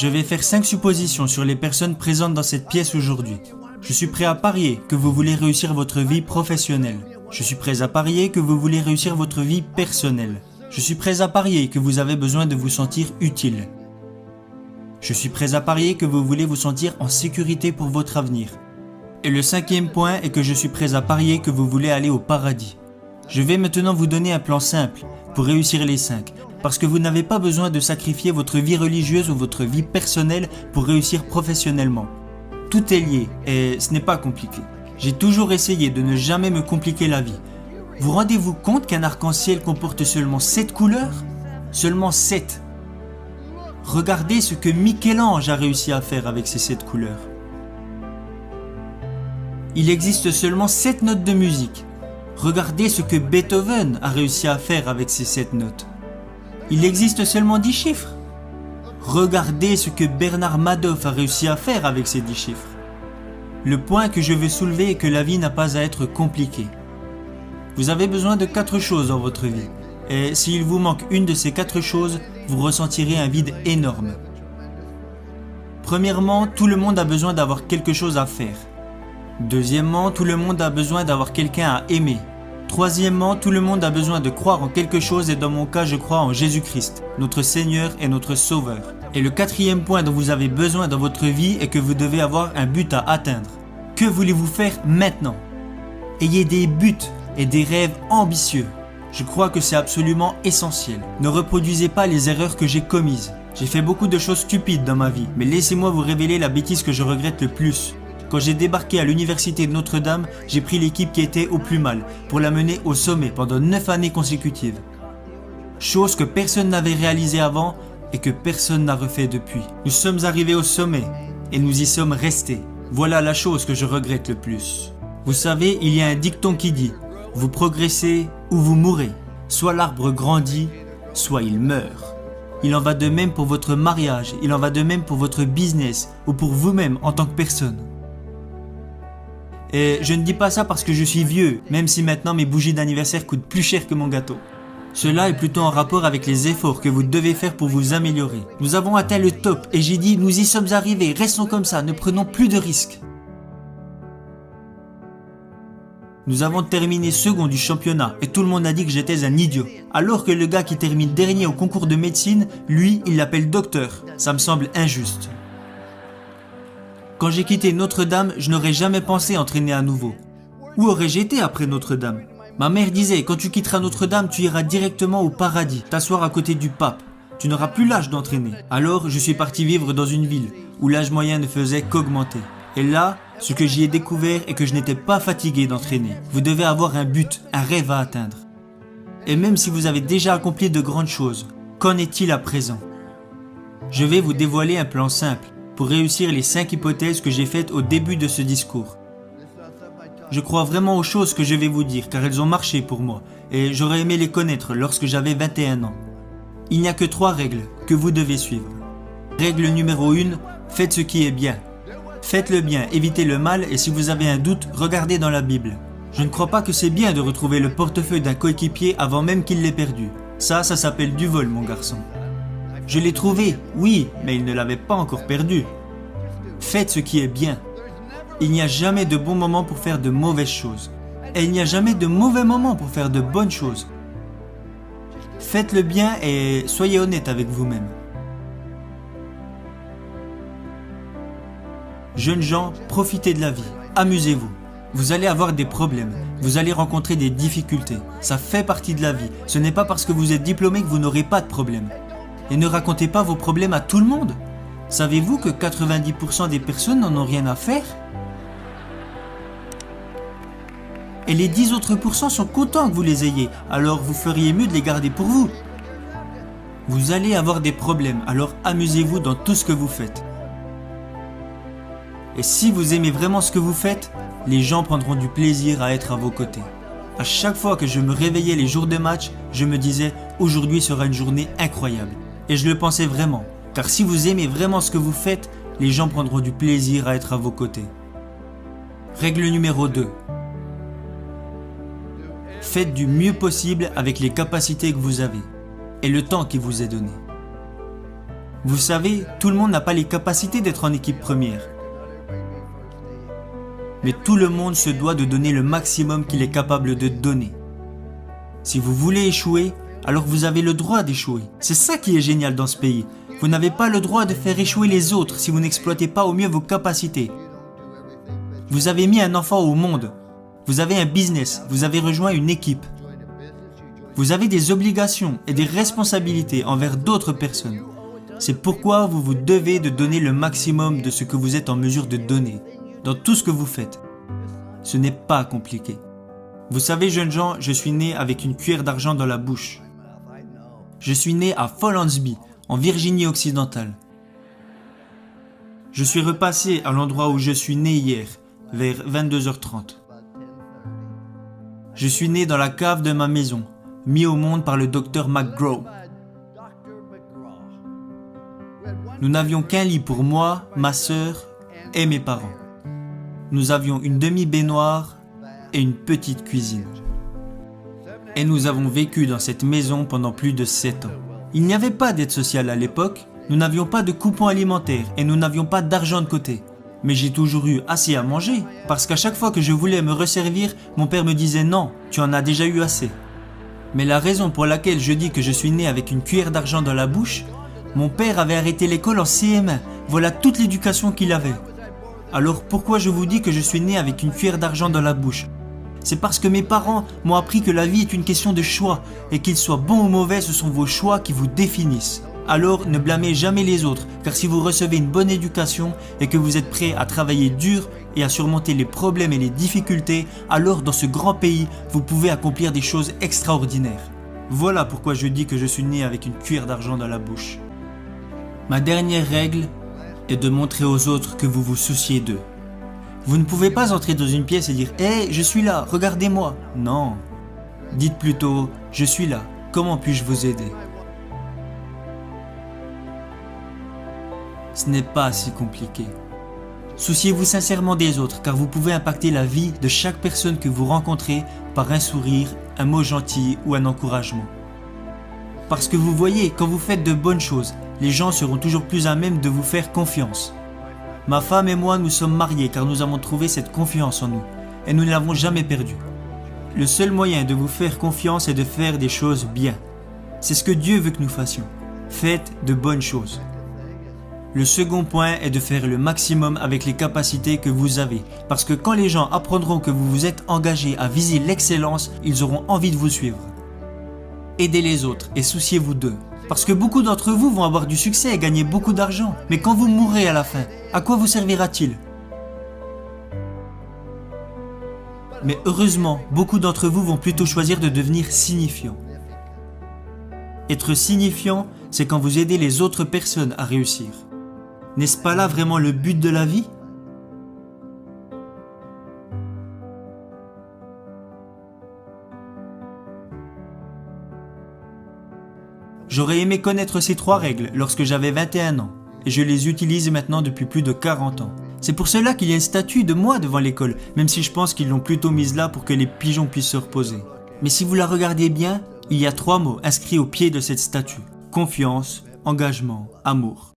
Je vais faire 5 suppositions sur les personnes présentes dans cette pièce aujourd'hui. Je suis prêt à parier que vous voulez réussir votre vie professionnelle. Je suis prêt à parier que vous voulez réussir votre vie personnelle. Je suis prêt à parier que vous avez besoin de vous sentir utile. Je suis prêt à parier que vous voulez vous sentir en sécurité pour votre avenir. Et le 5e point est que je suis prêt à parier que vous voulez aller au paradis. Je vais maintenant vous donner un plan simple pour réussir les 5, parce que vous n'avez pas besoin de sacrifier votre vie religieuse ou votre vie personnelle pour réussir professionnellement. Tout est lié et ce n'est pas compliqué. J'ai toujours essayé de ne jamais me compliquer la vie. Vous rendez-vous compte qu'un arc-en-ciel comporte seulement 7 couleurs ? Seulement 7. Regardez ce que Michel-Ange a réussi à faire avec ces 7 couleurs. Il existe seulement 7 notes de musique. Regardez ce que Beethoven a réussi à faire avec ces 7 notes. Il existe seulement 10 chiffres. Regardez ce que Bernard Madoff a réussi à faire avec ces 10 chiffres. Le point que je veux soulever est que la vie n'a pas à être compliquée. Vous avez besoin de 4 choses dans votre vie. Et s'il vous manque une de ces 4 choses, vous ressentirez un vide énorme. Premièrement, tout le monde a besoin d'avoir quelque chose à faire. Deuxièmement, tout le monde a besoin d'avoir quelqu'un à aimer. Troisièmement, tout le monde a besoin de croire en quelque chose et dans mon cas, je crois en Jésus-Christ, notre Seigneur et notre Sauveur. Et le 4e point dont vous avez besoin dans votre vie est que vous devez avoir un but à atteindre. Que voulez-vous faire maintenant ? Ayez des buts et des rêves ambitieux. Je crois que c'est absolument essentiel. Ne reproduisez pas les erreurs que j'ai commises. J'ai fait beaucoup de choses stupides dans ma vie, mais laissez-moi vous révéler la bêtise que je regrette le plus. Quand j'ai débarqué à l'université de Notre-Dame, j'ai pris l'équipe qui était au plus mal pour la mener au sommet pendant 9 années consécutives. Chose que personne n'avait réalisée avant et que personne n'a refait depuis. Nous sommes arrivés au sommet et nous y sommes restés. Voilà la chose que je regrette le plus. Vous savez, il y a un dicton qui dit « Vous progressez ou vous mourrez. Soit l'arbre grandit, soit il meurt. » Il en va de même pour votre mariage, il en va de même pour votre business ou pour vous-même en tant que personne. Et je ne dis pas ça parce que je suis vieux, même si maintenant mes bougies d'anniversaire coûtent plus cher que mon gâteau. Cela est plutôt en rapport avec les efforts que vous devez faire pour vous améliorer. Nous avons atteint le top et j'ai dit nous y sommes arrivés, restons comme ça, ne prenons plus de risques. Nous avons terminé second du championnat et tout le monde a dit que j'étais un idiot. Alors que le gars qui termine dernier au concours de médecine, lui, il l'appelle docteur. Ça me semble injuste. Quand j'ai quitté Notre-Dame, je n'aurais jamais pensé entraîner à nouveau. Où aurais-je été après Notre-Dame ? Ma mère disait, quand tu quitteras Notre-Dame, tu iras directement au paradis, t'asseoir à côté du pape. Tu n'auras plus l'âge d'entraîner. Alors, je suis parti vivre dans une ville où l'âge moyen ne faisait qu'augmenter. Et là, ce que j'y ai découvert est que je n'étais pas fatigué d'entraîner. Vous devez avoir un but, un rêve à atteindre. Et même si vous avez déjà accompli de grandes choses, qu'en est-il à présent ? Je vais vous dévoiler un plan simple pour réussir les 5 hypothèses que j'ai faites au début de ce discours. Je crois vraiment aux choses que je vais vous dire car elles ont marché pour moi et j'aurais aimé les connaître lorsque j'avais 21 ans. Il n'y a que 3 règles que vous devez suivre. Règle numéro 1, faites ce qui est bien. Faites le bien, évitez le mal et si vous avez un doute, regardez dans la Bible. Je ne crois pas que c'est bien de retrouver le portefeuille d'un coéquipier avant même qu'il l'ait perdu. Ça s'appelle du vol, mon garçon. Je l'ai trouvé, oui, mais il ne l'avait pas encore perdu. Faites ce qui est bien. Il n'y a jamais de bon moment pour faire de mauvaises choses. Et il n'y a jamais de mauvais moment pour faire de bonnes choses. Faites le bien et soyez honnête avec vous-même. Jeunes gens, profitez de la vie, amusez-vous. Vous allez avoir des problèmes, vous allez rencontrer des difficultés. Ça fait partie de la vie. Ce n'est pas parce que vous êtes diplômé que vous n'aurez pas de problème. Et ne racontez pas vos problèmes à tout le monde. Savez-vous que 90% des personnes n'en ont rien à faire ? Et les 10 autres pourcents sont contents que vous les ayez, alors vous feriez mieux de les garder pour vous. Vous allez avoir des problèmes, alors amusez-vous dans tout ce que vous faites. Et si vous aimez vraiment ce que vous faites, les gens prendront du plaisir à être à vos côtés. À chaque fois que je me réveillais les jours de match, je me disais « Aujourd'hui sera une journée incroyable ». Et je le pensais vraiment, car si vous aimez vraiment ce que vous faites, les gens prendront du plaisir à être à vos côtés. Règle numéro 2. Faites du mieux possible avec les capacités que vous avez et le temps qui vous est donné. Vous savez, tout le monde n'a pas les capacités d'être en équipe première. Mais tout le monde se doit de donner le maximum qu'il est capable de donner. Si vous voulez échouer, alors vous avez le droit d'échouer. C'est ça qui est génial dans ce pays. Vous n'avez pas le droit de faire échouer les autres si vous n'exploitez pas au mieux vos capacités. Vous avez mis un enfant au monde. Vous avez un business. Vous avez rejoint une équipe. Vous avez des obligations et des responsabilités envers d'autres personnes. C'est pourquoi vous vous devez de donner le maximum de ce que vous êtes en mesure de donner, dans tout ce que vous faites. Ce n'est pas compliqué. Vous savez, jeunes gens, je suis né avec une cuillère d'argent dans la bouche. Je suis né à Follansbee, en Virginie occidentale. Je suis repassé à l'endroit où je suis né hier, vers 22h30. Je suis né dans la cave de ma maison, mis au monde par le docteur McGraw. Nous n'avions qu'un lit pour moi, ma sœur et mes parents. Nous avions une demi-baignoire et une petite cuisine. Et nous avons vécu dans cette maison pendant plus de 7 ans. Il n'y avait pas d'aide sociale à l'époque, nous n'avions pas de coupons alimentaires et nous n'avions pas d'argent de côté. Mais j'ai toujours eu assez à manger, parce qu'à chaque fois que je voulais me resservir, mon père me disait « Non, tu en as déjà eu assez ». Mais la raison pour laquelle je dis que je suis né avec une cuillère d'argent dans la bouche, mon père avait arrêté l'école en CM1, voilà toute l'éducation qu'il avait. Alors pourquoi je vous dis que je suis né avec une cuillère d'argent dans la bouche ? C'est parce que mes parents m'ont appris que la vie est une question de choix, et qu'ils soient bons ou mauvais, ce sont vos choix qui vous définissent. Alors ne blâmez jamais les autres, car si vous recevez une bonne éducation et que vous êtes prêt à travailler dur et à surmonter les problèmes et les difficultés, alors dans ce grand pays, vous pouvez accomplir des choses extraordinaires. Voilà pourquoi je dis que je suis né avec une cuillère d'argent dans la bouche. Ma dernière règle est de montrer aux autres que vous vous souciez d'eux. Vous ne pouvez pas entrer dans une pièce et dire « Hey, je suis là, regardez-moi ». Non. Dites plutôt « Je suis là, comment puis-je vous aider ?» Ce n'est pas si compliqué. Souciez-vous sincèrement des autres, car vous pouvez impacter la vie de chaque personne que vous rencontrez par un sourire, un mot gentil ou un encouragement. Parce que vous voyez, quand vous faites de bonnes choses, les gens seront toujours plus à même de vous faire confiance. Ma femme et moi nous sommes mariés car nous avons trouvé cette confiance en nous, et nous ne l'avons jamais perdue. Le seul moyen de vous faire confiance est de faire des choses bien. C'est ce que Dieu veut que nous fassions. Faites de bonnes choses. Le second point est de faire le maximum avec les capacités que vous avez, parce que quand les gens apprendront que vous vous êtes engagé à viser l'excellence, ils auront envie de vous suivre. Aidez les autres et souciez-vous d'eux, parce que beaucoup d'entre vous vont avoir du succès et gagner beaucoup d'argent, mais quand vous mourrez à la fin, à quoi vous servira-t-il ? Mais heureusement, beaucoup d'entre vous vont plutôt choisir de devenir signifiants. Être signifiant, c'est quand vous aidez les autres personnes à réussir. N'est-ce pas là vraiment le but de la vie ? J'aurais aimé connaître ces 3 règles lorsque j'avais 21 ans, et je les utilise maintenant depuis plus de 40 ans. C'est pour cela qu'il y a une statue de moi devant l'école, même si je pense qu'ils l'ont plutôt mise là pour que les pigeons puissent se reposer. Mais si vous la regardez bien, il y a 3 mots inscrits au pied de cette statue. Confiance, engagement, amour.